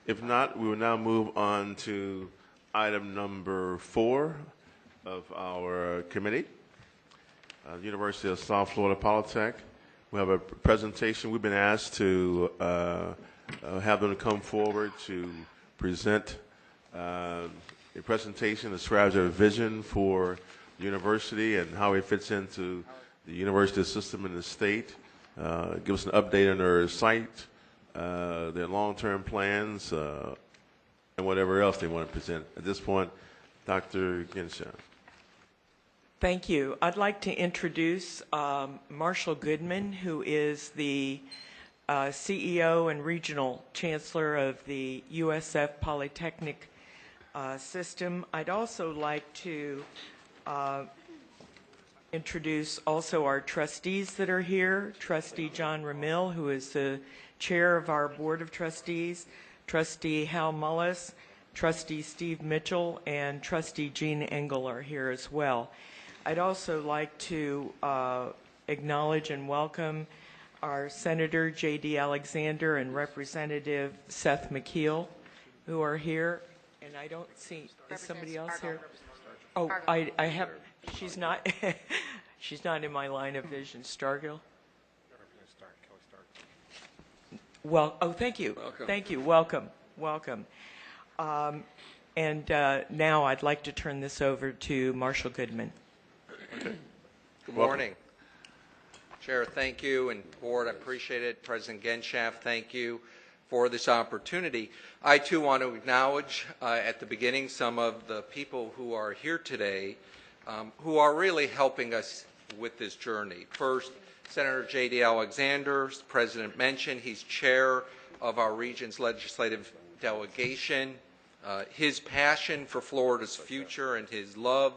If not, we will now move on to item number 4 of our committee, University of South Florida Polytech. We have a presentation. We've been asked to have them come forward to present a presentation that describes their vision for the university and how it fits into the university system in the state. Give us an update on their site, their long-term plans, and whatever else they want to present. At this point, Dr. Genshaw. Thank you. I'd like to introduce Marshall Goodman, who is the CEO and Regional Chancellor of the USF Polytechnic system. I'd also like to introduce also our trustees that are here. Trustee John Ramil, who is the chair of our Board of Trustees, Trustee Hal Mullis, Trustee Steve Mitchell, and Trustee Jean Engel are here as well. I'd also like to acknowledge and welcome our Senator J.D. Alexander and Representative Seth McKeel, who are here. And I don't see, is somebody else here? Oh, I have, she's not, she's not in my line of vision. Stargill? Well, oh, thank you. Welcome. Thank you. Welcome. Welcome. Now I'd like to turn this over to Marshall Goodman. Okay. Good morning. Chair, thank you, and Board, I appreciate it. President Genshaw, thank you for this opportunity. I, too, want to acknowledge at the beginning some of the people who are here today who are really helping us with this journey. First, Senator J.D. Alexander, as the President mentioned, he's chair of our region's legislative delegation. His passion for Florida's future and his love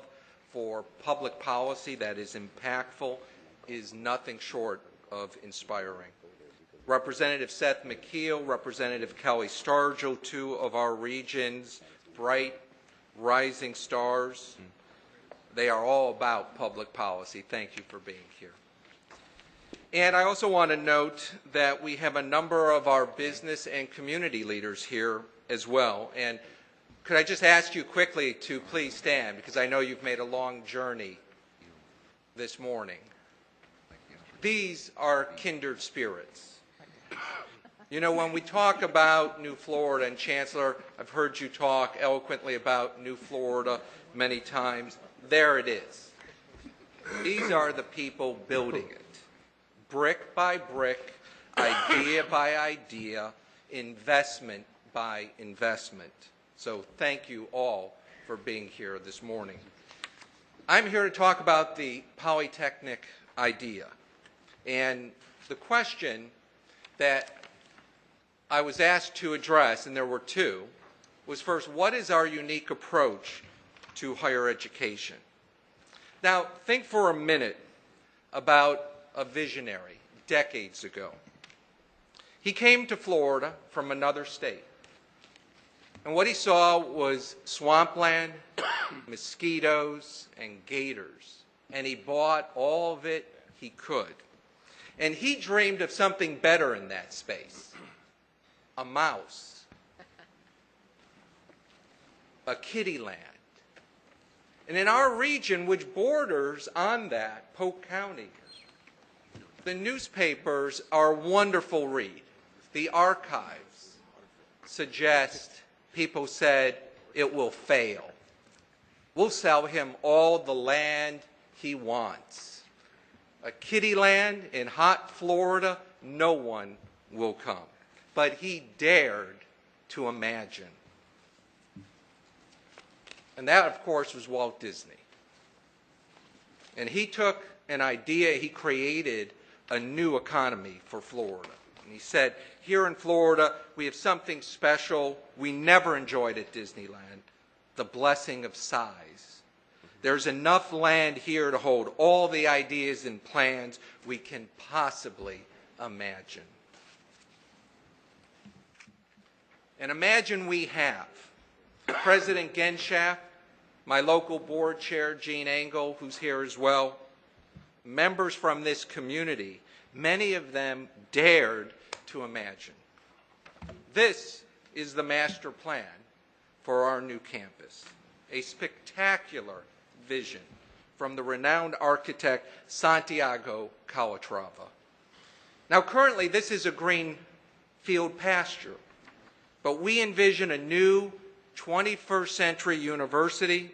for public policy that is impactful is nothing short of inspiring. Representative Seth McKeel, Representative Kelly Stargill, two of our region's bright, rising stars. They are all about public policy. Thank you for being here. And I also want to note that we have a number of our business and community leaders here as well. And could I just ask you quickly to please stand, because I know you've made a long journey this morning. These are kindred spirits. You know, when we talk about New Florida, and Chancellor, I've heard you talk eloquently about New Florida many times. There it is. These are the people building it. Brick by brick, idea by idea, investment by investment. So thank you all for being here this morning. I'm here to talk about the Polytechnic idea. And the question that I was asked to address, and there were two, was first, what is our unique approach to higher education? Now, think for a minute about a visionary decades ago. He came to Florida from another state. And what he saw was swampland, mosquitoes, and gators. And he bought all of it he could. And he dreamed of something better in that space. A mouse. A kitty land. And in our region, which borders on that, Polk County, the newspapers are a wonderful read. The archives suggest people said it will fail. We'll sell him all the land he wants. A kitty land in hot Florida, no one will come. But he dared to imagine. And that, of course, was Walt Disney. And he took an idea, he created a new economy for Florida. And he said, here in Florida, we have something special we never enjoyed at Disneyland, the blessing of size. There's enough land here to hold all the ideas and plans we can possibly imagine. And imagine we have President Genshaw, my local board chair, Jean Engel, who's here as well, members from this community, many of them dared to imagine. This is the master plan for our new campus, a spectacular vision from the renowned architect Santiago Calatrava. Now, currently, this is a green field pasture, but we envision a new 21st century university,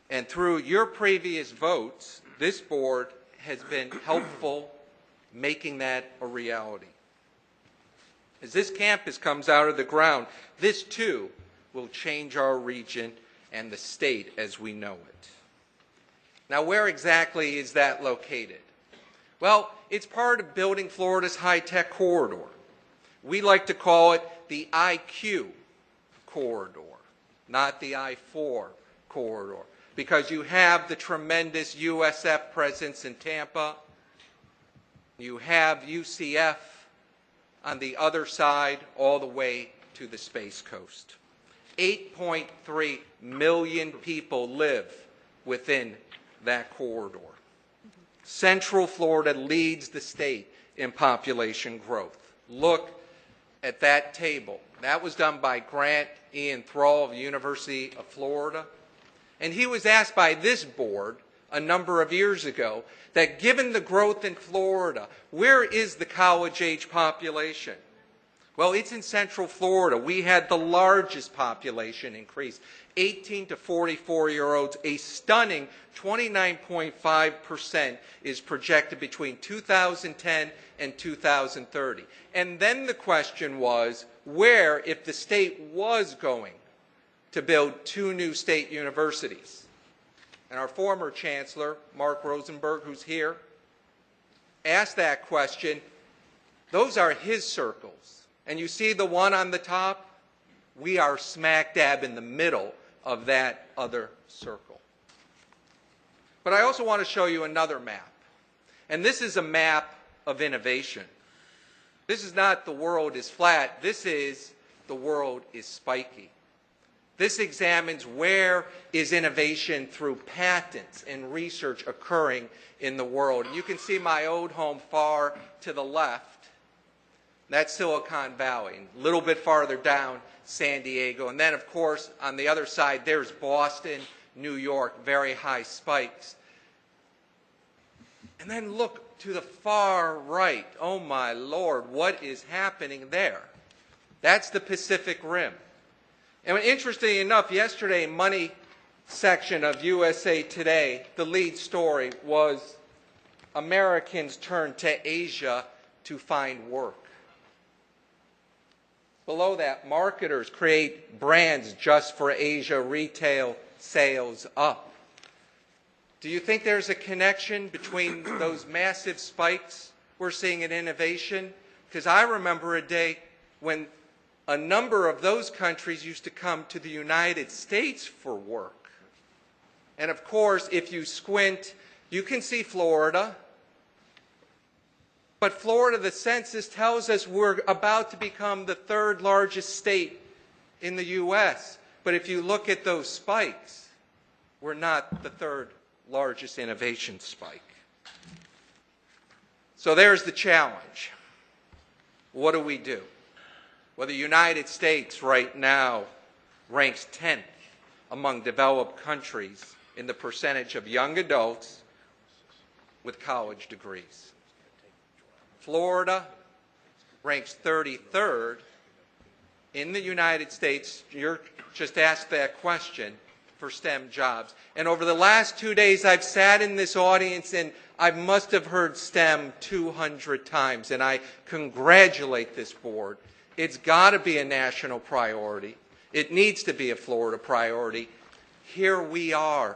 and through your previous votes, this board has been helpful making that a reality. As this campus comes out of the ground, this too will change our region and the state as we know it. Now, where exactly is that located? Well, it's part of building Florida's high-tech corridor. We like to call it the IQ corridor, not the I-4 corridor, because you have the tremendous USF presence in Tampa. You have UCF on the other side all the way to the Space Coast. 8.3 million people live within that corridor. Central Florida leads the state in population growth. Look at that table. That was done by Grant Ian Thrall of the University of Florida. And he was asked by this board a number of years ago that given the growth in Florida, where is the college-age population? Well, it's in Central Florida. We had the largest population increase, 18 to 44-year-olds. A stunning 29.5% is projected between 2010 and 2030. And then the question was, where, if the state was going to build 2 new state universities? And our former chancellor, Mark Rosenberg, who's here, asked that question. Those are his circles. And you see the one on the top? We are smack dab in the middle of that other circle. But I also want to show you another map. And this is a map of innovation. This is not the world is flat. This is the world is spiky. This examines where is innovation through patents and research occurring in the world. And you can see my old home far to the left. That's Silicon Valley. A little bit farther down, San Diego. And then, of course, on the other side, there's Boston, New York, very high spikes. And then look to the far right. Oh, my Lord, what is happening there? That's the Pacific Rim. And interestingly enough, yesterday, Money section of USA Today, the lead story was Americans turn to Asia to find work. Below that, marketers create brands just for Asia, retail sales up. Do you think there's a connection between those massive spikes we're seeing in innovation? Because I remember a day when a number of those countries used to come to the United States for work. And of course, if you squint, you can see Florida. But Florida, the census tells us we're about to become the 3rd largest state in the U.S. But if you look at those spikes, we're not the 3rd largest innovation spike. So there's the challenge. What do we do? Well, the United States right now ranks 10th among developed countries in the percentage of young adults with college degrees. Florida ranks 33rd in the United States. You're just asked that question for STEM jobs. And over the last 2 days, I've sat in this audience and I must have heard STEM 200 times. And I congratulate this board. It's got to be a national priority. It needs to be a Florida priority. Here we are,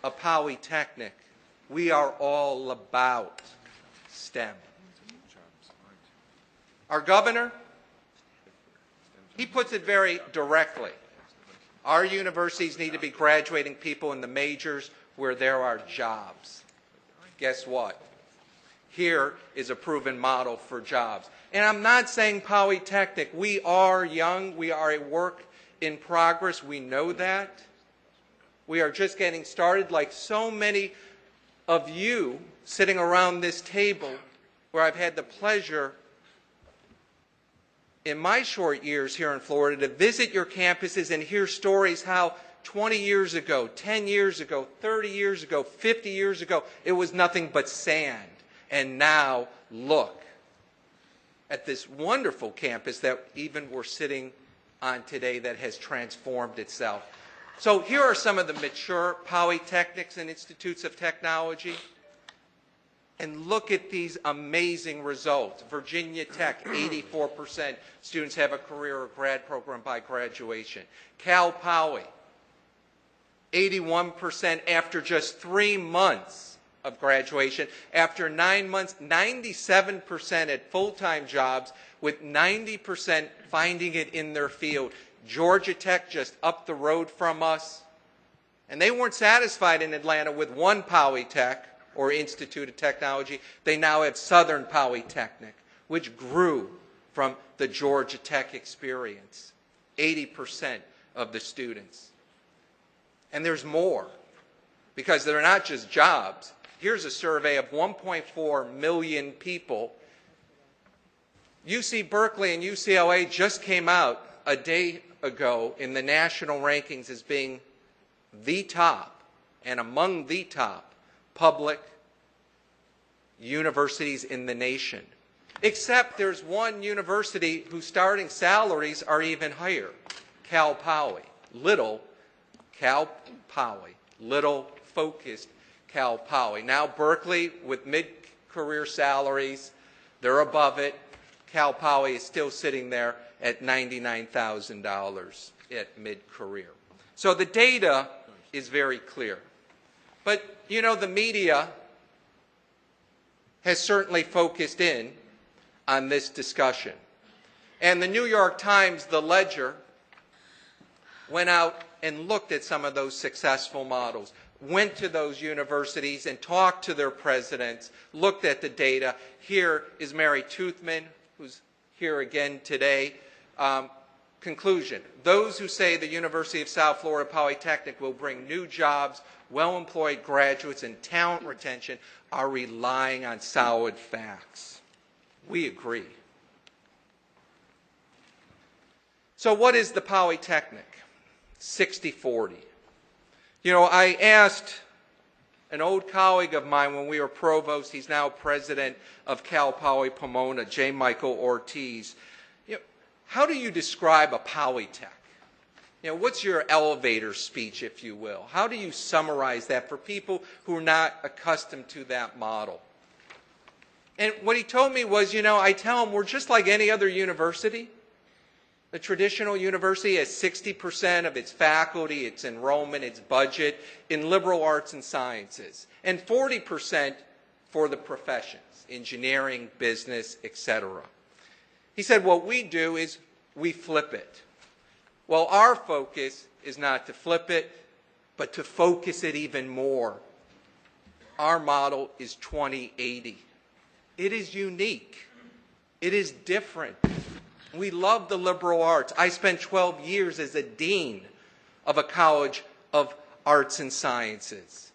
a Polytechnic. We are all about STEM. Our governor, he puts it very directly. Our universities need to be graduating people in the majors where there are jobs. Guess what? Here is a proven model for jobs. And I'm not saying Polytechnic. We are young. We are a work in progress. We know that. We are just getting started, like so many of you sitting around this table where I've had the pleasure in my short years here in Florida to visit your campuses and hear stories how 20 years ago, 10 years ago, 30 years ago, 50 years ago, it was nothing but sand. And now, look at this wonderful campus that even we're sitting on today that has transformed itself. So here are some of the mature polytechnics and institutes of technology. And look at these amazing results. Virginia Tech, 84% students have a career or grad program by graduation. Cal Poly, 81% after just 3 months of graduation. After 9 months, 97% at full-time jobs, with 90% finding it in their field. Georgia Tech, just up the road from us. And they weren't satisfied in Atlanta with one Polytech or Institute of Technology. They now have Southern Polytechnic, which grew from the Georgia Tech experience. 80% of the students. And there's more, because they're not just jobs. Here's a survey of 1.4 million people. UC Berkeley and UCLA just came out a day ago in the national rankings as being the top and among the top public universities in the nation. Except there's one university whose starting salaries are even higher, Cal Poly. Little Cal Poly, little focused Cal Poly. Now Berkeley with mid-career salaries, they're above it. Cal Poly is still sitting there at $99,000 at mid-career. So the data is very clear. But, you know, the media has certainly focused in on this discussion. And the New York Times, the Ledger, went out and looked at some of those successful models, went to those universities and talked to their presidents, looked at the data. Here is Mary Toothman, who's here again today. Conclusion, those who say the University of South Florida Polytechnic will bring new jobs, well-employed graduates, and talent retention are relying on solid facts. We agree. So what is the Polytechnic? 60-40. You know, I asked an old colleague of mine when we were provost, he's now president of Cal Poly Pomona, J. Michael Ortiz. You know, how do you describe a Polytech? You know, what's your elevator speech, if you will? How do you summarize that for people who are not accustomed to that model? And what he told me was, you know, I tell him we're just like any other university. The traditional university has 60% of its faculty, its enrollment, its budget in liberal arts and sciences, and 40% for the professions, engineering, business, etc. He said what we do is we flip it. Well, our focus is not to flip it, but to focus it even more. Our model is 2080. It is unique. It is different. We love the liberal arts. I spent 12 years as a dean of a college of arts and sciences.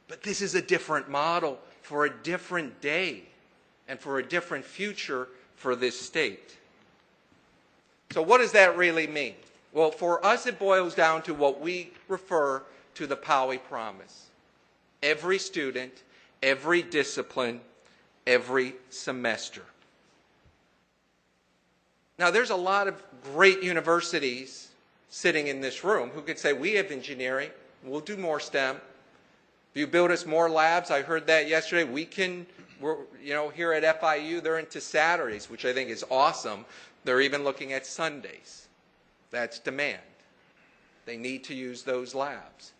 But this is a different model for a different day and for a different future for this state. So what does that really mean? Well, for us it boils down to what we refer to the Poly Promise. Every student, every discipline, every semester. Now, there's a lot of great universities sitting in this room who could say, we have engineering, we'll do more STEM. If you build us more labs, I heard that yesterday, we're, you know, here at FIU, they're into Saturdays, which I think is awesome. They're even looking at Sundays. That's demand. They need to use those labs.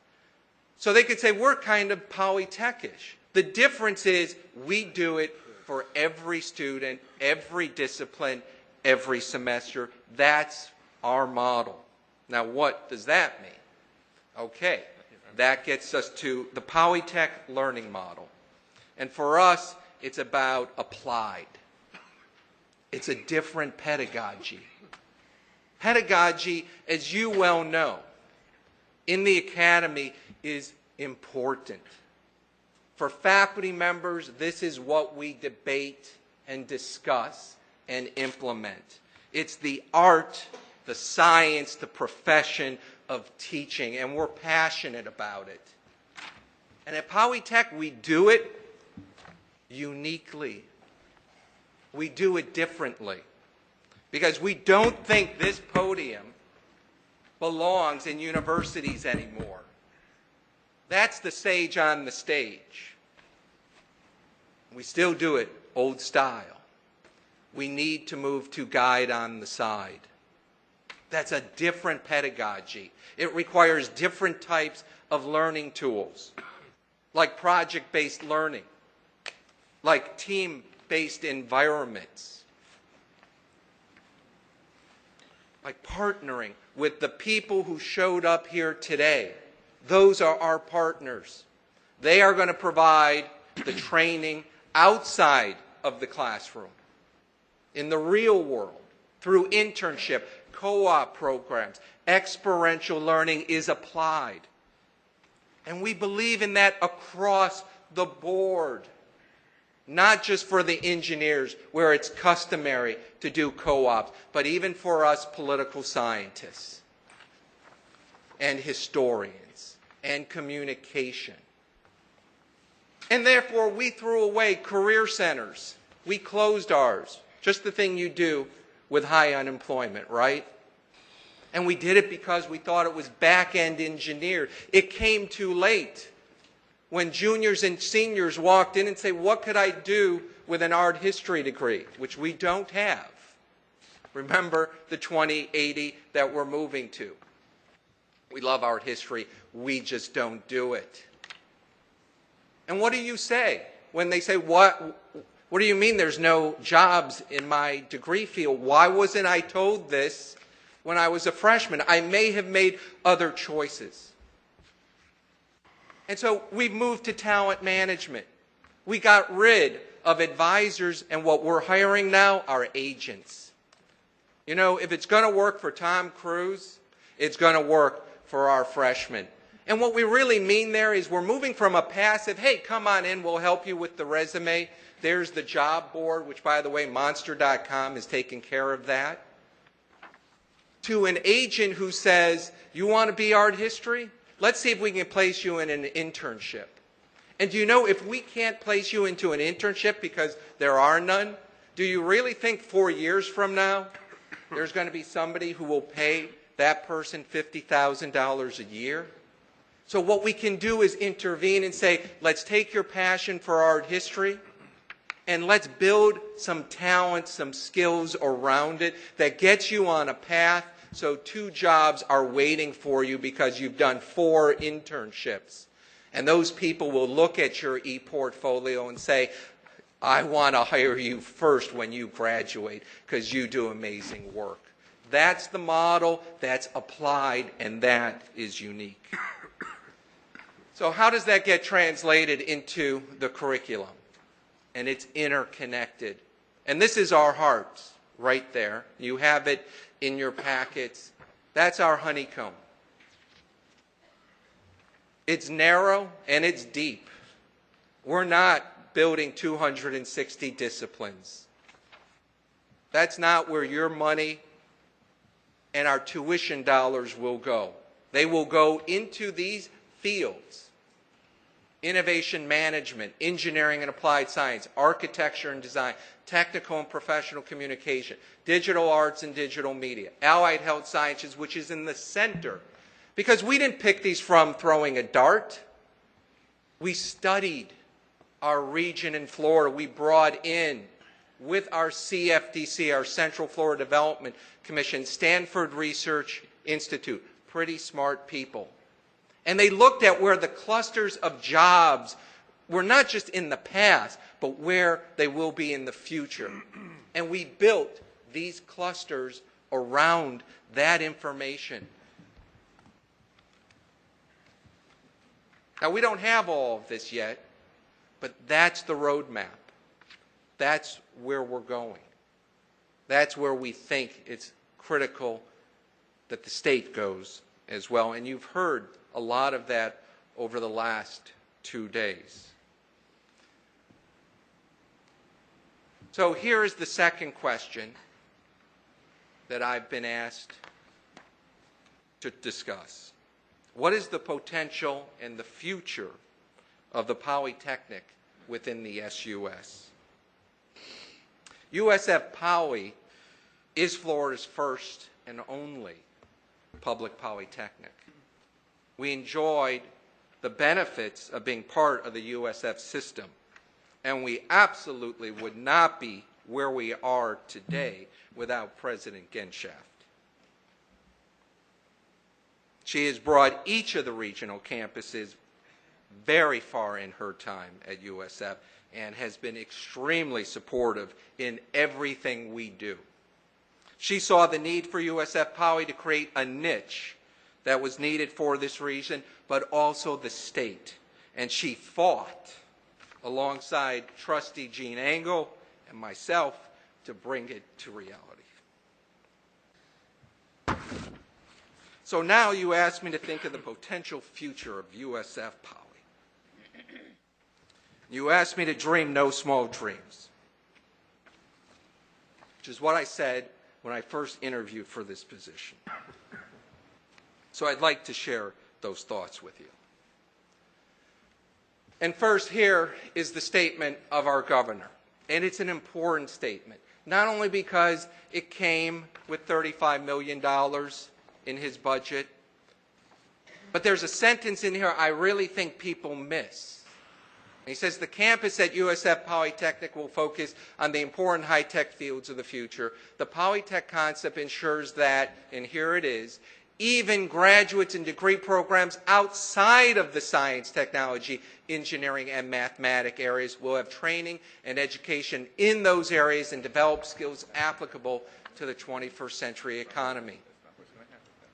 So they could say, we're kind of Polytech-ish. The difference is we do it for every student, every discipline, every semester. That's our model. Now, what does that mean? Okay, that gets us to the Polytech learning model. And for us, it's about applied. It's a different pedagogy. Pedagogy, as you well know, in the academy is important. For faculty members, this is what we debate and discuss and implement. It's the art, the science, the profession of teaching, and we're passionate about it. And at Polytech, we do it uniquely. We do it differently. Because we don't think this podium belongs in universities anymore. That's the sage on the stage. We still do it old style. We need to move to guide on the side. That's a different pedagogy. It requires different types of learning tools, like project-based learning, like team-based environments, like partnering with the people who showed up here today. Those are our partners. They are going to provide the training outside of the classroom, in the real world, through internship, co-op programs. Experiential learning is applied. And we believe in that across the board, not just for the engineers where it's customary to do co-ops, but even for us political scientists and historians and communication. And therefore, we threw away career centers. We closed ours. Just the thing you do with high unemployment, right? And we did it because we thought it was back-end engineered. It came too late. When juniors and seniors walked in and say, what could I do with an art history degree, which we don't have? Remember the 2080 that we're moving to. We love art history. We just don't do it. And what do you say when they say, what do you mean there's no jobs in my degree field? Why wasn't I told this when I was a freshman? I may have made other choices. And so we've moved to talent management. We got rid of advisors, and what we're hiring now are agents. You know, if it's going to work for Tom Cruise, it's going to work for our freshmen. And what we really mean there is we're moving from a passive, hey, come on in, we'll help you with the resume. There's the job board, which, by the way, Monster.com is taking care of that, to an agent who says, you want to be art history? Let's see if we can place you in an internship. And do you know, if we can't place you into an internship because there are none, do you really think 4 years from now there's going to be somebody who will pay that person $50,000 a year? So what we can do is intervene and say, let's take your passion for art history and let's build some talent, some skills around it that gets you on a path so 2 jobs are waiting for you because you've done 4 internships. And those people will look at your e-portfolio and say, I want to hire you first when you graduate because you do amazing work. That's the model, that's applied, and that is unique. So how does that get translated into the curriculum? And it's interconnected. And this is our heart right there. You have it in your packets. That's our honeycomb. It's narrow and it's deep. We're not building 260 disciplines. That's not where your money and our tuition dollars will go. They will go into these fields: innovation management, engineering and applied science, architecture and design, technical and professional communication, digital arts and digital media, allied health sciences, which is in the center. Because we didn't pick these from throwing a dart. We studied our region in Florida. We brought in, with our CFDC, our Central Florida Development Commission, Stanford Research Institute, pretty smart people. And they looked at where the clusters of jobs were not just in the past, but where they will be in the future. And we built these clusters around that information. Now, we don't have all of this yet, but that's the roadmap. That's where we're going. That's where we think it's critical that the state goes as well. And you've heard a lot of that over the last 2 days. So here is the second question. that I've been asked to discuss. What is the potential and the future of the Polytechnic within the SUS? USF Poly is Florida's first and only public polytechnic. We enjoyed the benefits of being part of the USF system, and we absolutely would not be where we are today without President Genshaft. She has brought each of the regional campuses very far in her time at USF and has been extremely supportive in everything we do. She saw the need for USF Poly to create a niche that was needed for this region, but also the state. And she fought alongside Trustee Gene Engel and myself to bring it to reality. So now you ask me to think of the potential future of USF Poly. You ask me to dream no small dreams, which is what I said when I first interviewed for this position. So I'd like to share those thoughts with you. And first, here is the statement of our governor. And it's an important statement, not only because it came with $35 million in his budget, but there's a sentence in here I really think people miss. He says, the campus at USF Polytechnic will focus on the important high-tech fields of the future. The Polytech concept ensures that, and here it is, even graduates in degree programs outside of the science, technology, engineering, and mathematics areas will have training and education in those areas and develop skills applicable to the 21st century economy.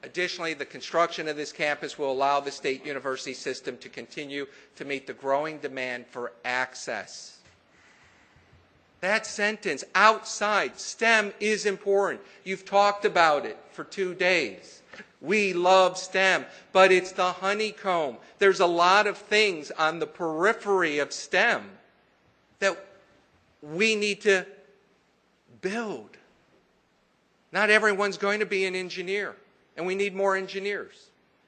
Additionally, the construction of this campus will allow the state university system to continue to meet the growing demand for access. That sentence, outside, STEM is important. You've talked about it for 2 days. We love STEM, but it's the honeycomb. There's a lot of things on the periphery of STEM that we need to build. Not everyone's going to be an engineer, and we need more engineers.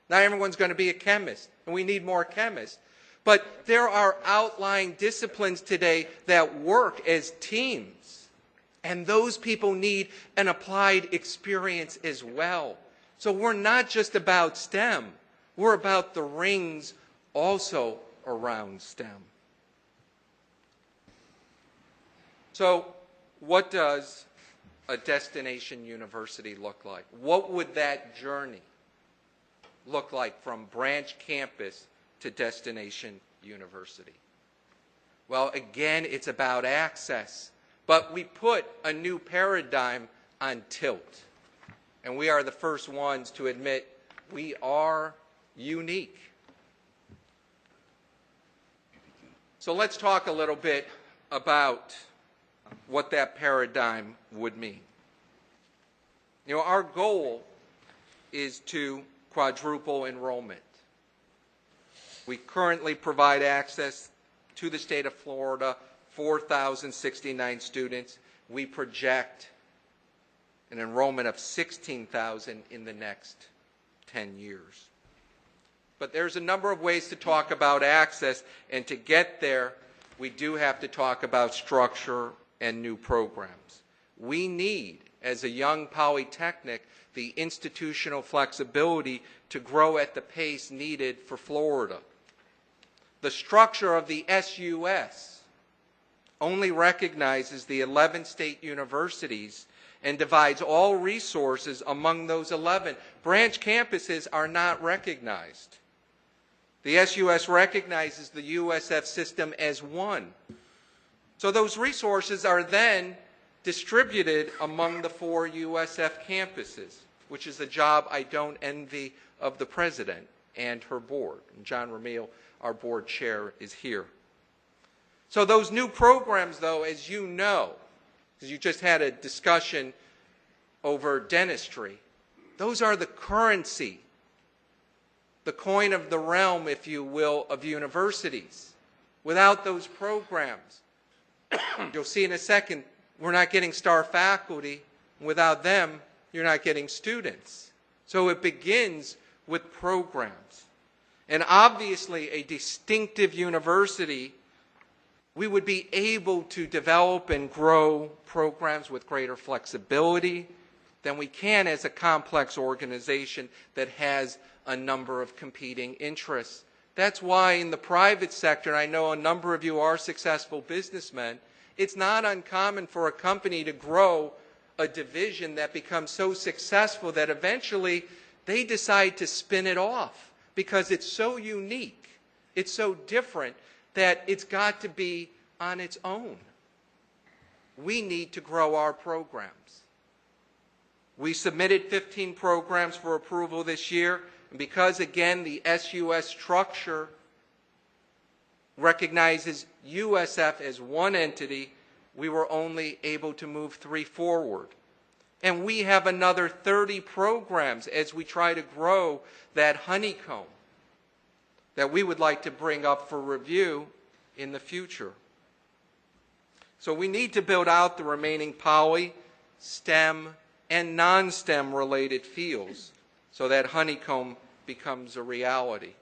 Not everyone's going to be a chemist, and we need more chemists. But there are outlying disciplines today that work as teams, and those people need an applied experience as well. So we're not just about STEM. We're about the rings also around STEM. So what does a destination university look like? What would that journey look like from branch campus to destination university? Well, again, it's about access. But we put a new paradigm on tilt. And we are the first ones to admit we are unique. So let's talk a little bit about what that paradigm would mean. You know, our goal is to quadruple enrollment. We currently provide access to the state of Florida, 4,069 students. We project an enrollment of 16,000 in the next 10 years. But there's a number of ways to talk about access, and to get there, we do have to talk about structure and new programs. We need, as a young polytechnic, the institutional flexibility to grow at the pace needed for Florida. The structure of the SUS only recognizes the 11 state universities and divides all resources among those 11. Branch campuses are not recognized. The SUS recognizes the USF system as one. So those resources are then distributed among the 4 USF campuses, which is a job I don't envy of the president and her board. And John Ramil, our board chair, is here. So those new programs, though, as you know, because you just had a discussion over dentistry, those are the currency, the coin of the realm, if you will, of universities. Without those programs, you'll see in a second, we're not getting star faculty. Without them, you're not getting students. So it begins with programs. And obviously, a distinctive university, we would be able to develop and grow programs with greater flexibility than we can as a complex organization that has a number of competing interests. That's why in the private sector, and I know a number of you are successful businessmen, it's not uncommon for a company to grow a division that becomes so successful that eventually they decide to spin it off because it's so unique, it's so different that it's got to be on its own. We need to grow our programs. We submitted 15 programs for approval this year, and because, again, the SUS structure recognizes USF as one entity, we were only able to move 3 forward. And we have another 30 programs as we try to grow that honeycomb that we would like to bring up for review in the future. So we need to build out the remaining poly, STEM, and non-STEM related fields so that honeycomb becomes a reality.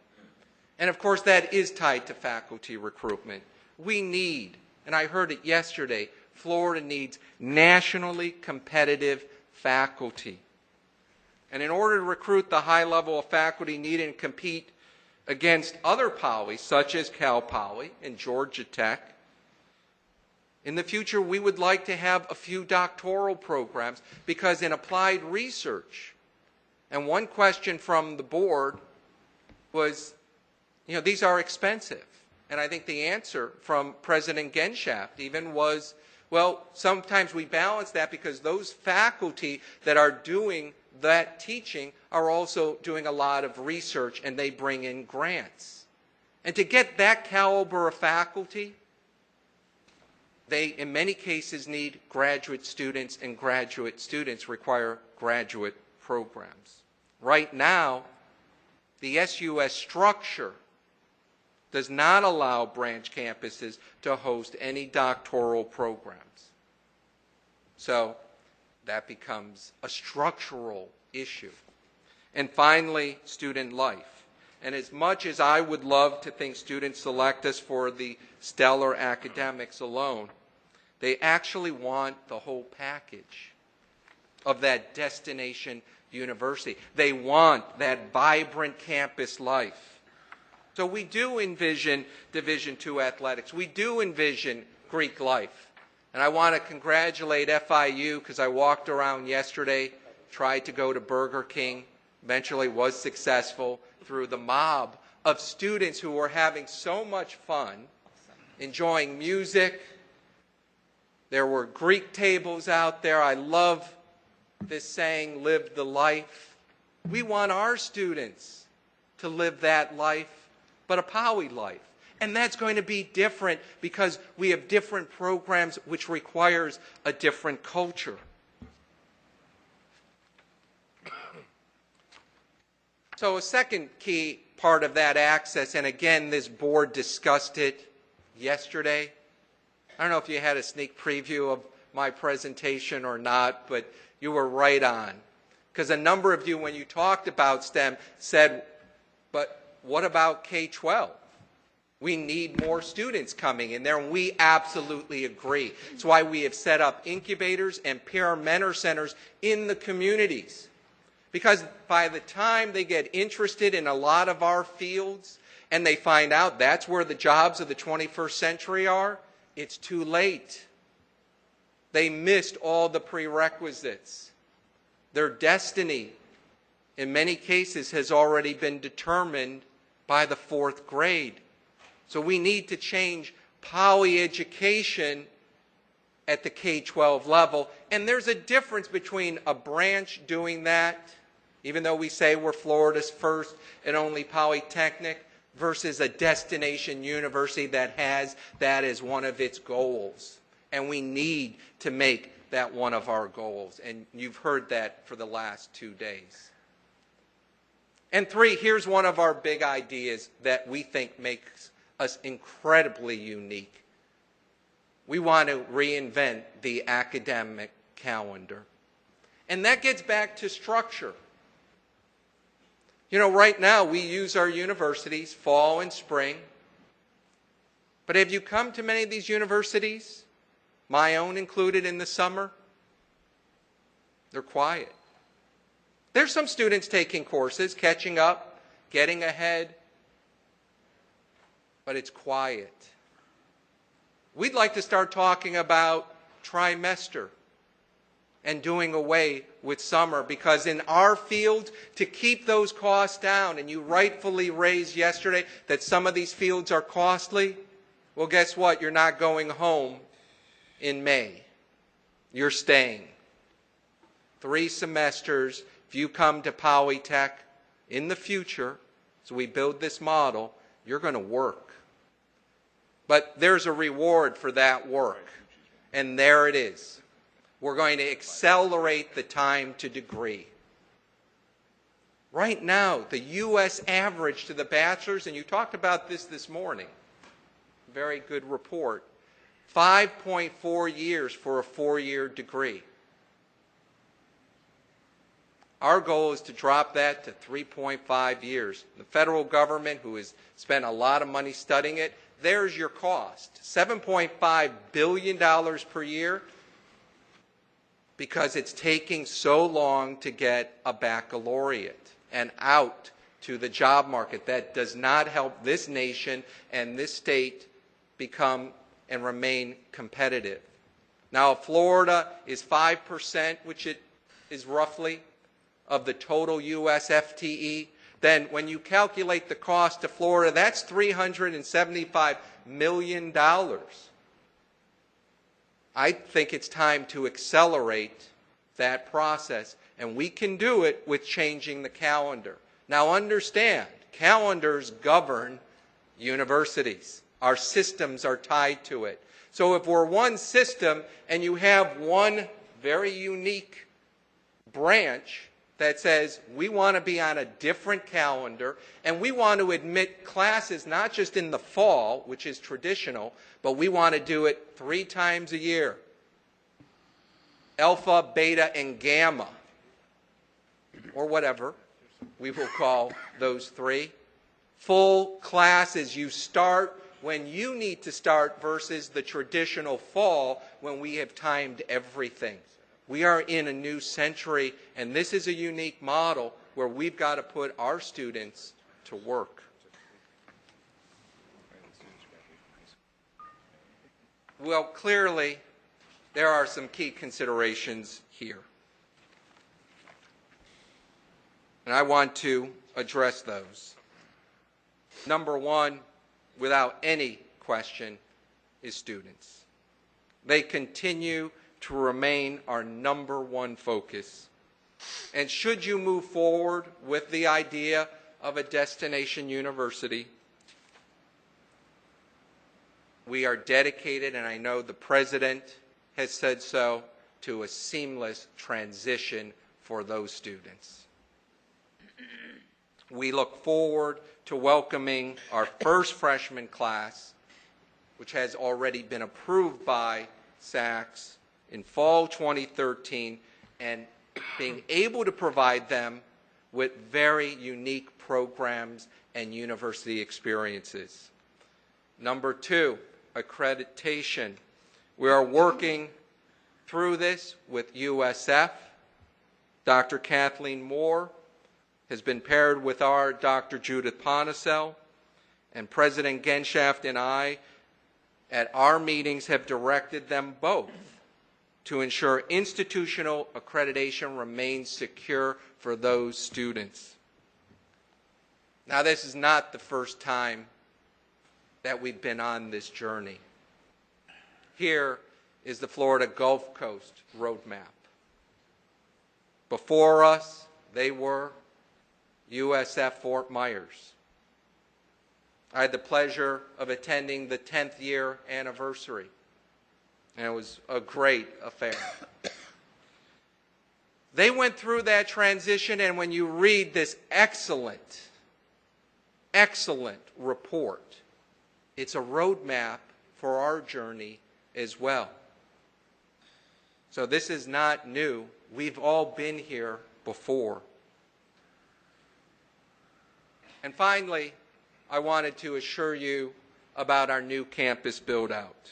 And of course that is tied to faculty recruitment. We need, and I heard it yesterday, Florida needs nationally competitive faculty. And in order to recruit the high level of faculty needed and compete against other polys, such as Cal Poly and Georgia Tech, in the future we would like to have a few doctoral programs because in applied research, and one question from the board was, these are expensive. And I think the answer from President Genshaft even was, well, sometimes we balance that because those faculty that are doing that teaching are also doing a lot of research and they bring in grants. And to get that caliber of faculty, they, in many cases, need graduate students, and graduate students require graduate programs. Right now, the SUS structure does not allow branch campuses to host any doctoral programs. So that becomes a structural issue. And finally, student life. And as much as I would love to think students select us for the stellar academics alone, they actually want the whole package of that destination university. They want that vibrant campus life. So we do envision Division II athletics. We do envision Greek life. And I want to congratulate FIU because I walked around yesterday, tried to go to Burger King, eventually was successful through the mob of students who were having so much fun, enjoying music. There were Greek tables out there. I love this saying, live the life. We want our students to live that life, but a poly life. And that's going to be different because we have different programs which requires a different culture. So a second key part of that access, and again, this board discussed it yesterday. I don't know if you had a sneak preview of my presentation or not, but you were right on. Because a number of you, when you talked about STEM, said, but what about K-12? We need more students coming in there, and we absolutely agree. That's why we have set up incubators and peer mentor centers in the communities. Because by the time they get interested in a lot of our fields and they find out that's where the jobs of the 21st century are, it's too late. They missed all the prerequisites. Their destiny, in many cases, has already been determined by the 4th grade. So we need to change poly education at the K-12 level. And there's a difference between a branch doing that, even though we say we're Florida's first and only polytechnic, versus a destination university that has that as one of its goals. And we need to make that one of our goals. And you've heard that for the last 2 days. And 3, here's one of our big ideas that we think makes us incredibly unique. We want to reinvent the academic calendar. And that gets back to structure. You know, right now we use our universities fall and spring. But have you come to many of these universities, my own included, in the summer? They're quiet. There's some students taking courses, catching up, getting ahead, but it's quiet. We'd like to start talking about trimester and doing away with summer, because in our field, to keep those costs down, and you rightfully raised yesterday that some of these fields are costly, well, guess what? You're not going home in May. You're staying. 3 semesters. If you come to Polytech in the future, as we build this model, you're going to work. But there's a reward for that work, and there it is. We're going to accelerate the time to degree. Right now, the U.S. average to the bachelor's, and you talked about this morning, very good report, 5.4 years for a 4-year degree. Our goal is to drop that to 3.5 years. The federal government, who has spent a lot of money studying it, there's your cost, $7.5 billion per year, because it's taking so long to get a baccalaureate and out to the job market. That does not help this nation and this state become and remain competitive. Now, Florida is 5%, which it is roughly, of the total U.S. FTE. Then when you calculate the cost to Florida, that's $375 million. I think it's time to accelerate that process, and we can do it with changing the calendar. Now understand, calendars govern universities. Our systems are tied to it. So if we're one system and you have one very unique branch that says we want to be on a different calendar and we want to admit classes not just in the fall, which is traditional, but we want to do it 3 times a year. Alpha, beta, and gamma, or whatever we will call those 3. Full classes, you start when you need to start versus the traditional fall when we have timed everything. We are in a new century, and this is a unique model where we've got to put our students to work. Well, clearly, there are some key considerations here. And I want to address those. Number one, without any question, is students. They continue to remain our number one focus. And should you move forward with the idea of a destination university, we are dedicated, and I know the President has said so, to a seamless transition for those students. We look forward to welcoming our first freshman class, which has already been approved by SACS in fall 2013, and being able to provide them with very unique programs and university experiences. Number 2, accreditation. We are working through this with USF. Dr. Kathleen Moore has been paired with our Dr. Judith Ponacel, and President Genshaft and I at our meetings have directed them both to ensure institutional accreditation remains secure for those students. Now, this is not the first time that we've been on this journey. Here is the Florida Gulf Coast Roadmap. Before us, they were USF Fort Myers. I had the pleasure of attending the 10th year anniversary, and it was a great affair. They went through that transition, and when you read this excellent report, it's a roadmap for our journey as well. So this is not new We've all been here before. And finally, I wanted to assure you about our new campus build-out.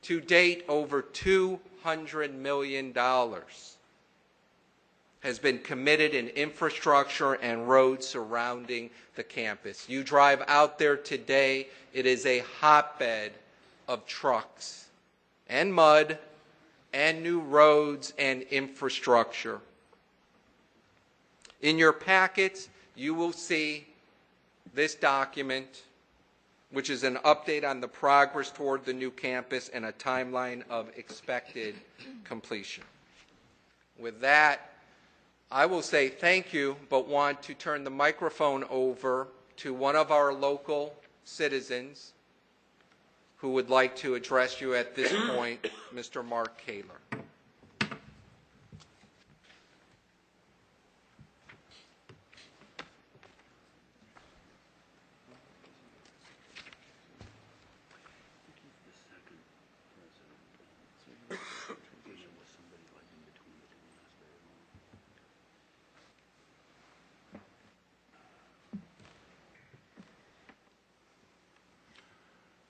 To date, over $200 million has been committed in infrastructure and roads surrounding the campus. You drive out there today, it is a hotbed of trucks and mud and new roads and infrastructure. In your packets, you will see this document, which is an update on the progress toward the new campus and a timeline of expected completion. With that, I will say thank you, but want to turn the microphone over to one of our local citizens who would like to address you at this point, Mr. Mark Kaler.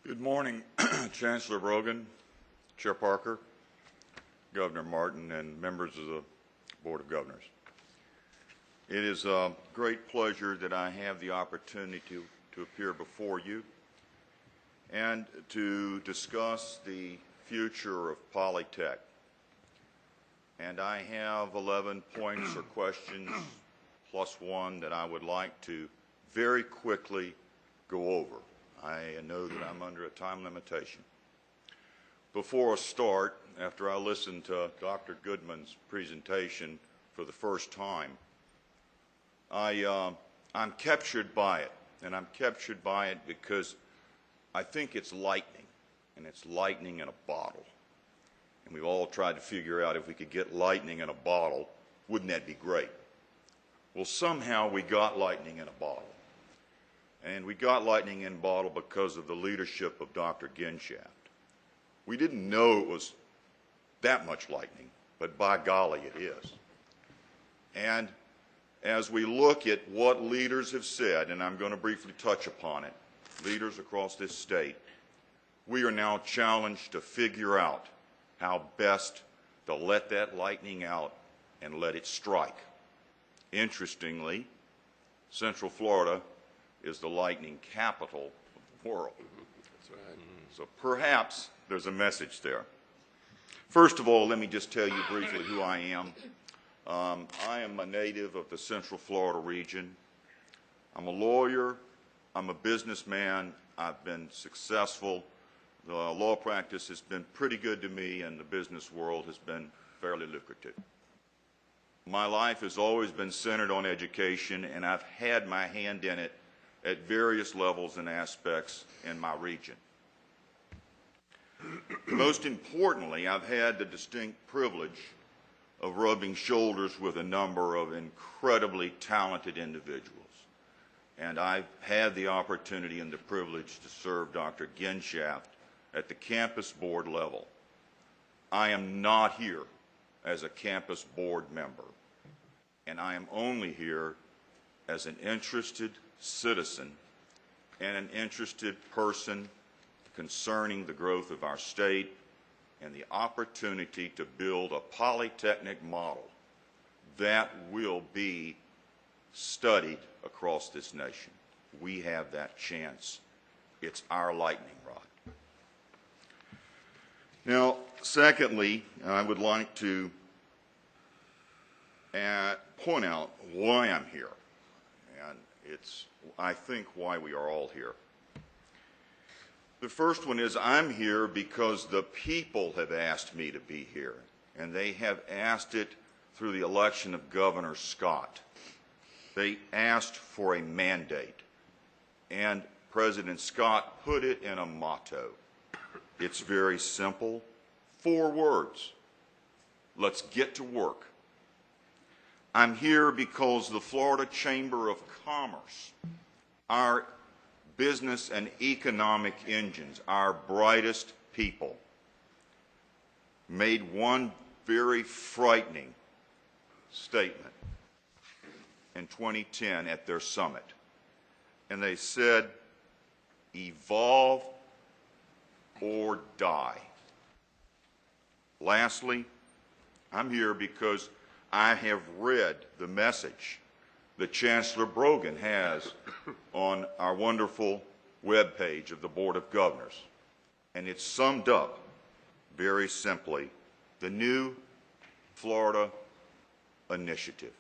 Good morning, Chancellor Brogan, Chair Parker, Governor Martin, and members of the Board of Governors. It is a great pleasure that I have the opportunity to appear before you and to discuss the future of Polytech. And I have 11 points or questions plus one that I would like to very quickly go over. I know that I'm under a time limitation. Before I start, after I listened to Dr. Goodman's presentation for the first time, I'm captured by it, and I'm captured by it because I think it's lightning, and it's lightning in a bottle. And we've all tried to figure out if we could get lightning in a bottle, wouldn't that be great? Well, somehow we got lightning in a bottle. And we got lightning in a bottle because of the leadership of Dr. Genshaft. We didn't know it was that much lightning, but by golly, it is. And as we look at what leaders have said, and I'm going to briefly touch upon it, leaders across this state, we are now challenged to figure out how best to let that lightning out and let it strike. Interestingly, Central Florida is the lightning capital of the world. That's right. So perhaps there's a message there. First of all, let me just tell you briefly who I am. I am a native of the Central Florida region. I'm a lawyer. I'm a businessman. I've been successful. The law practice has been pretty good to me, and the business world has been fairly lucrative. My life has always been centered on education, and I've had my hand in it at various levels and aspects in my region. Most importantly, I've had the distinct privilege of rubbing shoulders with a number of incredibly talented individuals. And I've had the opportunity and the privilege to serve Dr. Genshaft at the campus board level. I am not here as a campus board member, and I am only here as an interested citizen and an interested person concerning the growth of our state and the opportunity to build a polytechnic model that will be studied across this nation. We have that chance. It's our lightning rod. Now, secondly, I would like to point out why I'm here. And it's, I think, why we are all here. The first one is I'm here because the people have asked me to be here, and they have asked it through the election of Governor Scott. They asked for a mandate, and President Scott put it in a motto. It's very simple, 4 words. Let's get to work. I'm here because the Florida Chamber of Commerce, our business and economic engines, our brightest people, made one very frightening statement in 2010 at their summit. And they said, evolve or die. Lastly, I'm here because I have read the message that Chancellor Brogan has on our wonderful webpage of the Board of Governors. And it's summed up very simply, the new Florida initiative.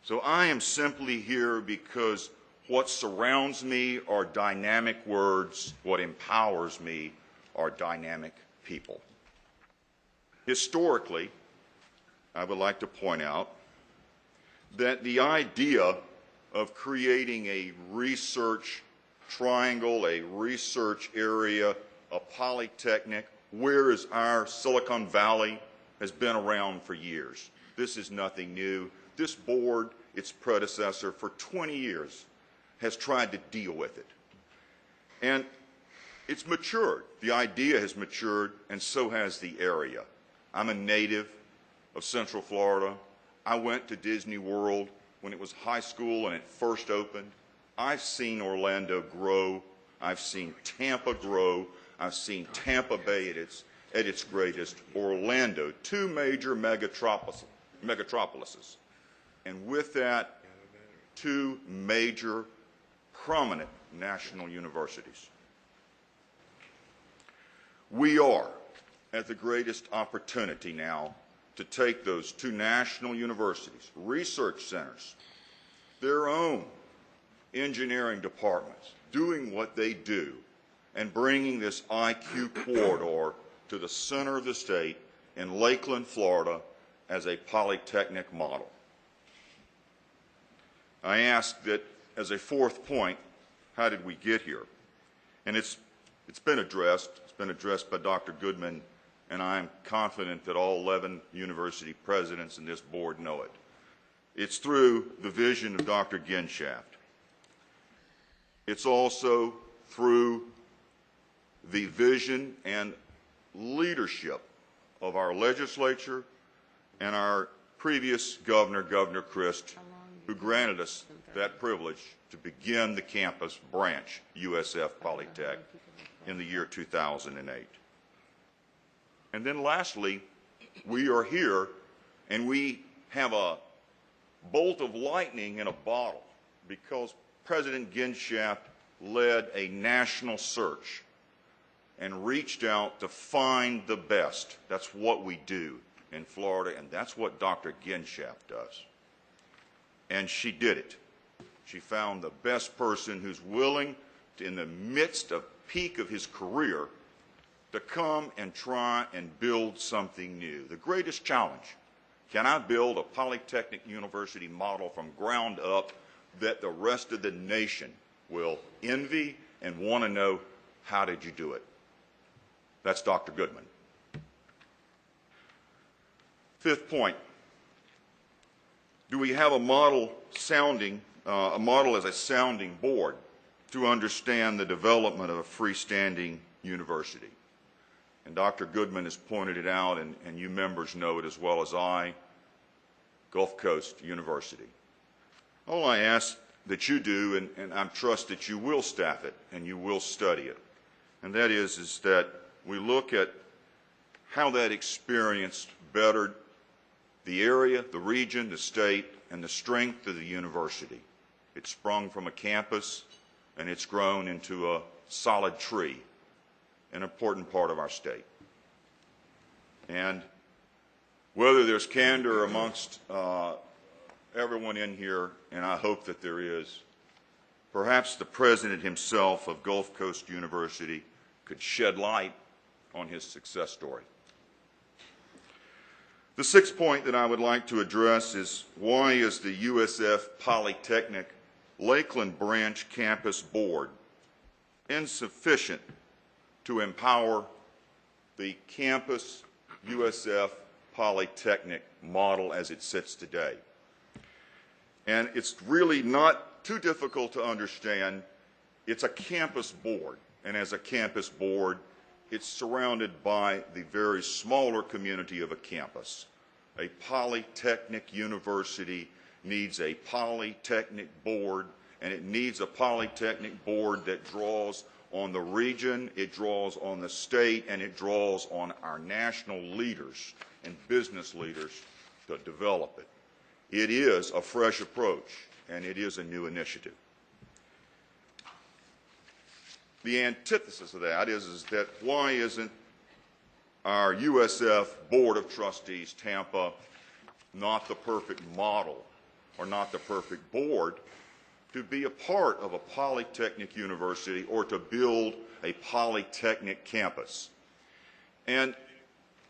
So I am simply here because what surrounds me are dynamic words. What empowers me are dynamic people. Historically, I would like to point out that the idea of creating a research triangle, a research area, a polytechnic, whereas our Silicon Valley has been around for years. This is nothing new. This board, its predecessor, for 20 years has tried to deal with it. And it's matured. The idea has matured, and so has the area. I'm a native of Central Florida. I went to Disney World when it was high school and it first opened. I've seen Orlando grow. I've seen Tampa grow. I've seen Tampa Bay at its greatest. Orlando, two major megatropolises. And with that, two major prominent national universities. We are at the greatest opportunity now to take those two national universities, research centers, their own engineering departments, doing what they do, and bringing this IQ corridor to the center of the state in Lakeland, Florida, as a polytechnic model. I ask that as a fourth point, how did we get here? And it's been addressed. It's been addressed by Dr. Goodman, and I'm confident that all 11 university presidents in this board know it. It's through the vision of Dr. Genshaft. It's also through the vision and leadership of our legislature and our previous governor, Governor Christ, who granted us that privilege to begin the campus branch, USF Polytech, in the year 2008. And then lastly, we are here and we have a bolt of lightning in a bottle because President Genshaft led a national search and reached out to find the best. That's what we do in Florida, and that's what Dr. Genshaft does. And she did it. She found the best person who's willing to, in the midst of peak of his career, to come and try and build something new. The greatest challenge, can I build a polytechnic university model from ground up that the rest of the nation will envy and want to know, how did you do it? That's Dr. Goodman. Fifth point, do we have a model as a sounding board to understand the development of a freestanding university? And Dr. Goodman has pointed it out, and you members know it as well as I, Gulf Coast University. All I ask that you do, and I trust that you will staff it and you will study it, and that is that we look at how that experience bettered the area, the region, the state, and the strength of the university. It sprung from a campus, and it's grown into a solid tree, an important part of our state. And whether there's candor amongst everyone in here, and I hope that there is, perhaps the president himself of Gulf Coast University could shed light on his success story. The sixth point that I would like to address is, why is the USF Polytechnic Lakeland Branch Campus Board insufficient to empower the campus USF Polytechnic model as it sits today? And it's really not too difficult to understand. It's a campus board, and as a campus board, it's surrounded by the very smaller community of a campus. A polytechnic university needs a polytechnic board, and it needs a polytechnic board that draws on the region, it draws on the state, and it draws on our national leaders and business leaders to develop it. It is a fresh approach, and it is a new initiative. The antithesis of that is that why isn't our USF Board of Trustees, Tampa, not the perfect model or not the perfect board to be a part of a polytechnic university or to build a polytechnic campus? And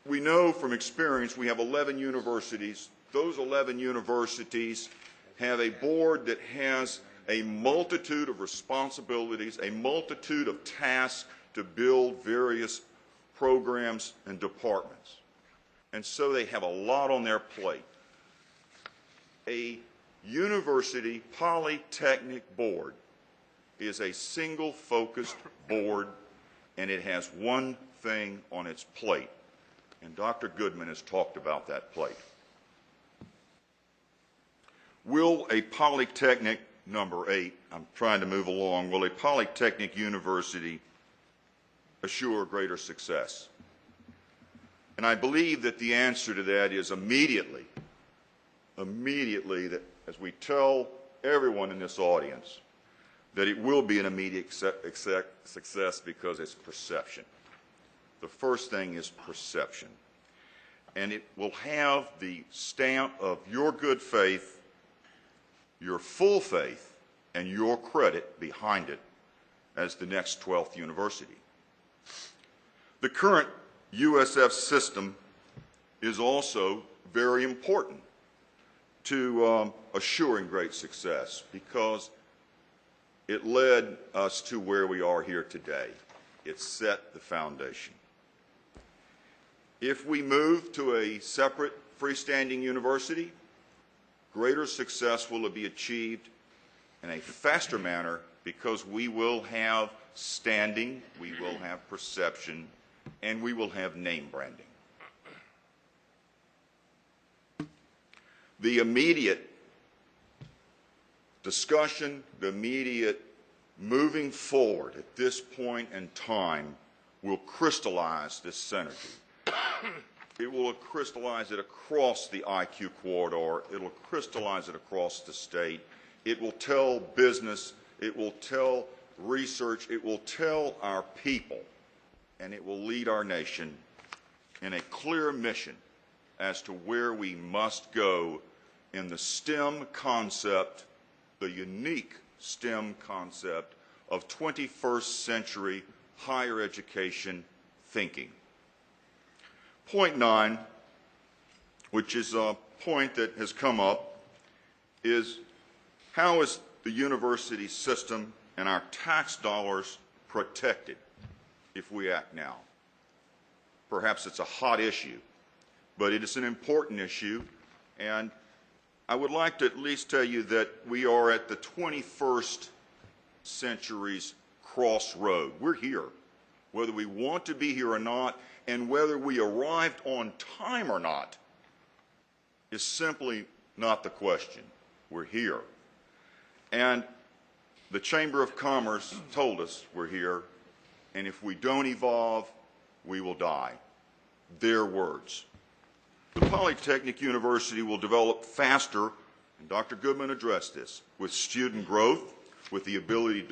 we know from experience we have 11 universities. Those 11 universities have a board that has a multitude of responsibilities, a multitude of tasks to build various programs and departments. And so they have a lot on their plate. A university polytechnic board is a single focused board, and it has one thing on its plate. And Dr. Goodman has talked about that plate. Will a polytechnic, number 8, I'm trying to move along, will a polytechnic university assure greater success? And I believe that the answer to that is immediately, that as we tell everyone in this audience that it will be an immediate success because it's perception. The first thing is perception. And it will have the stamp of your good faith, your full faith, and your credit behind it as the next 12th university. The current USF system is also very important to assuring great success because it led us to where we are here today. It set the foundation. If we move to a separate freestanding university, greater success will be achieved in a faster manner because we will have standing, we will have perception, and we will have name branding. The immediate discussion, the immediate moving forward at this point in time will crystallize this synergy. It will crystallize it across the IQ corridor. It will crystallize it across the state. It will tell business. It will tell research. It will tell our people. And it will lead our nation in a clear mission as to where we must go in the STEM concept, the unique STEM concept of 21st century higher education thinking. Point 9, which is a point that has come up, is how is the university system and our tax dollars protected if we act now? Perhaps it's a hot issue, but it is an important issue, and I would like to at least tell you that we are at the 21st century's crossroad. We're here, whether we want to be here or not, and whether we arrived on time or not is simply not the question. We're here. And the Chamber of Commerce told us we're here, and if we don't evolve, we will die. Their words. The Polytechnic University will develop faster, and Dr. Goodman addressed this, with student growth, with the ability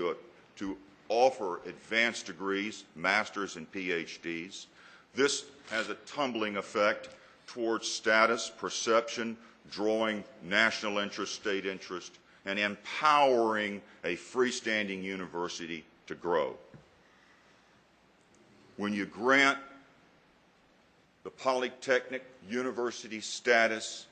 to offer advanced degrees, masters and PhDs. This has a tumbling effect towards status, perception, drawing national interest, state interest, and empowering a freestanding university to grow. When you grant the Polytechnic University status,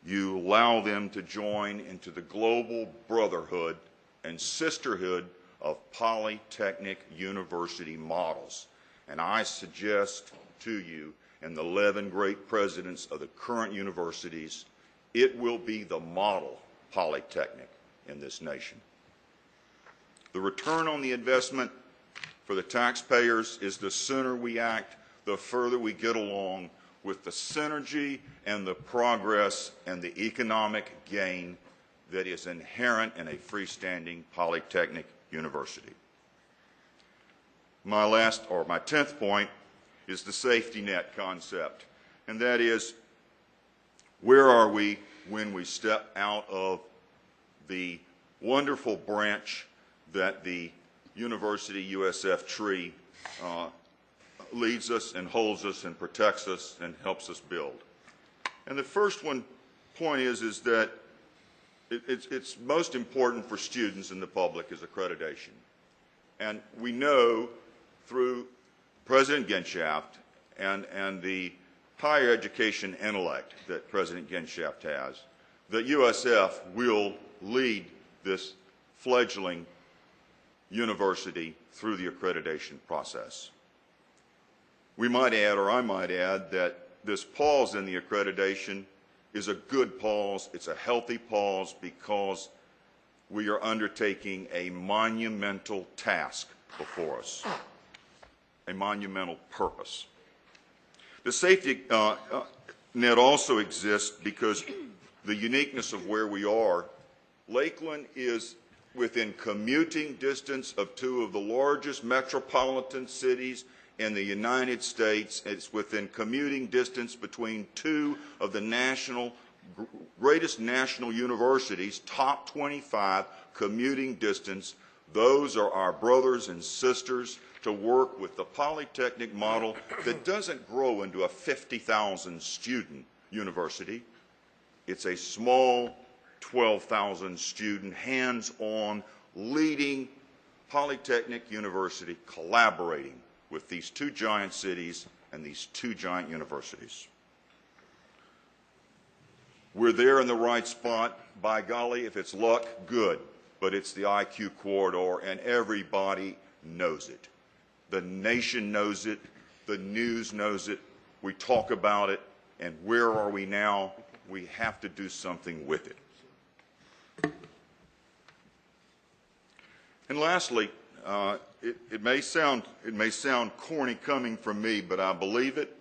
you allow them to join into the global brotherhood and sisterhood of Polytechnic University models. And I suggest to you, and the 11 great presidents of the current universities, it will be the model Polytechnic in this nation. The return on the investment for the taxpayers is the sooner we act, the further we get along with the synergy and the progress and the economic gain that is inherent in a freestanding polytechnic university. My 10th point is the safety net concept, and that is, where are we when we step out of the wonderful branch that the University USF tree leads us and holds us and protects us and helps us build. And the first point is that it's most important for students and the public is accreditation. And we know through President Genschaft and the higher education intellect that President Genschaft has, that USF will lead this fledgling university through the accreditation process. We might add, or I might add, that this pause in the accreditation is a good pause. It's a healthy pause because we are undertaking a monumental task before us, a monumental purpose. The safety net also exists because the uniqueness of where we are. Lakeland is within commuting distance of two of the largest metropolitan cities in the United States. It's within commuting distance between two of the greatest national universities, top 25 commuting distance. Those are our brothers and sisters to work with the Polytechnic model that doesn't grow into a 50,000 student university. It's a small 12,000 student, hands-on, leading Polytechnic university collaborating with these two giant cities and these two giant universities. We're there in the right spot. By golly, if it's luck, good. But it's the IQ corridor, and everybody knows it. The nation knows it. The news knows it. We talk about it. And where are we now? We have to do something with it. And lastly, it may sound corny coming from me, but I believe it.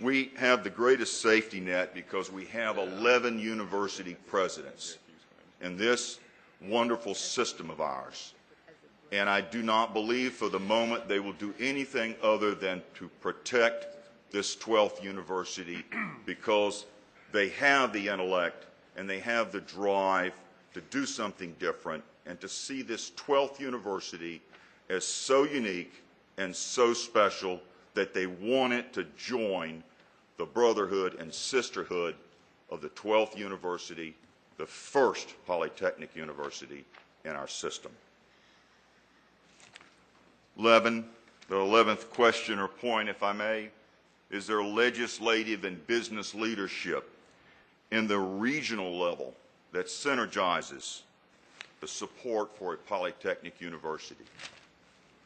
We have the greatest safety net because we have 11 university presidents in this wonderful system of ours. And I do not believe for the moment they will do anything other than to protect this 12th university because they have the intellect and they have the drive to do something different and to see this 12th university as so unique and so special that they want it to join the brotherhood and sisterhood of the 12th university, the first Polytechnic university in our system. The 11th question or point, if I may, is there legislative and business leadership in the regional level that synergizes the support for a Polytechnic university?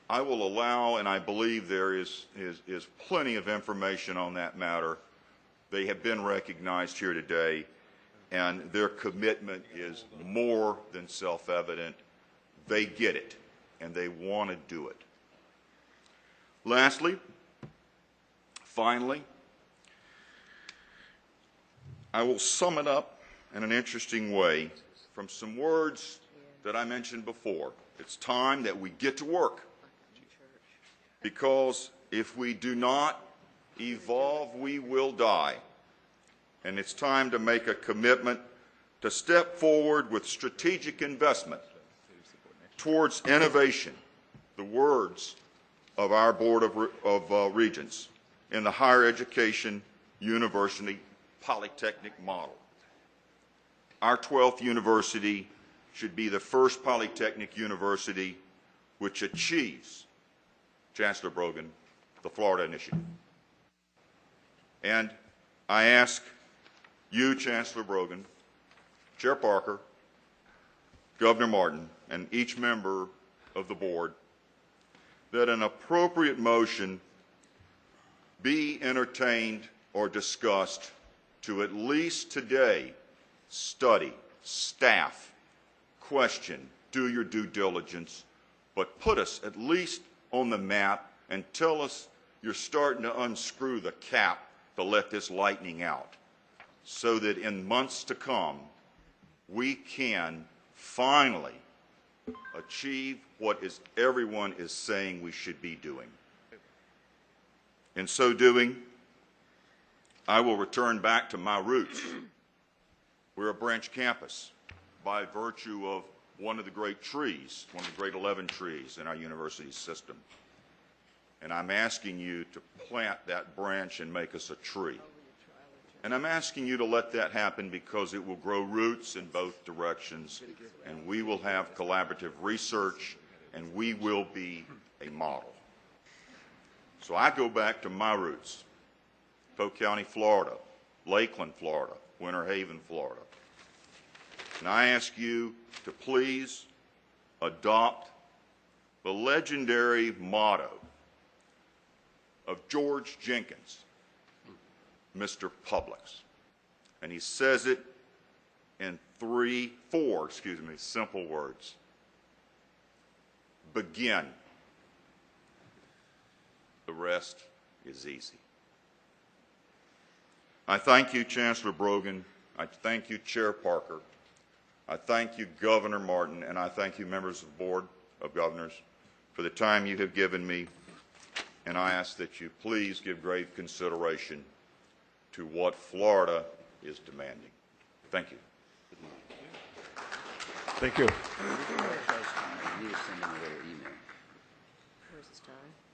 I will allow, and I believe there is plenty of information on that matter. They have been recognized here today, and their commitment is more than self-evident. They get it, and they want to do it. Lastly, finally, I will sum it up in an interesting way from some words that I mentioned before. It's time that we get to work. Because if we do not evolve, we will die. And it's time to make a commitment to step forward with strategic investment towards innovation, the words of our Board of Regents, in the higher education university Polytechnic model. Our 12th university should be the first Polytechnic university which achieves, Chancellor Brogan, the Florida Initiative. And I ask you, Chancellor Brogan, Chair Parker, Governor Martin, and each member of the board that an appropriate motion be entertained or discussed to at least today study, staff, question, do your due diligence, but put us at least on the map and tell us you're starting to unscrew the cap to let this lightning out so that in months to come, we can finally achieve what everyone is saying we should be doing. In so doing, I will return back to my roots. We're a branch campus by virtue of one of the great trees, one of the great 11 trees in our university system. And I'm asking you to plant that branch and make us a tree. And I'm asking you to let that happen because it will grow roots in both directions, and we will have collaborative research, and we will be a model. So I go back to my roots, Polk County, Florida, Lakeland, Florida, Winter Haven, Florida. And I ask you to please adopt the legendary motto of George Jenkins, Mr. Publix. And he says it in four simple words. Begin. The rest is easy. I thank you, Chancellor Brogan. I thank you, Chair Parker. I thank you, Governor Martin, and I thank you, members of the Board of Governors, for the time you have given me. And I ask that you please give grave consideration to what Florida is demanding. Thank you. Thank you. You need to send him a little email. Where's his time?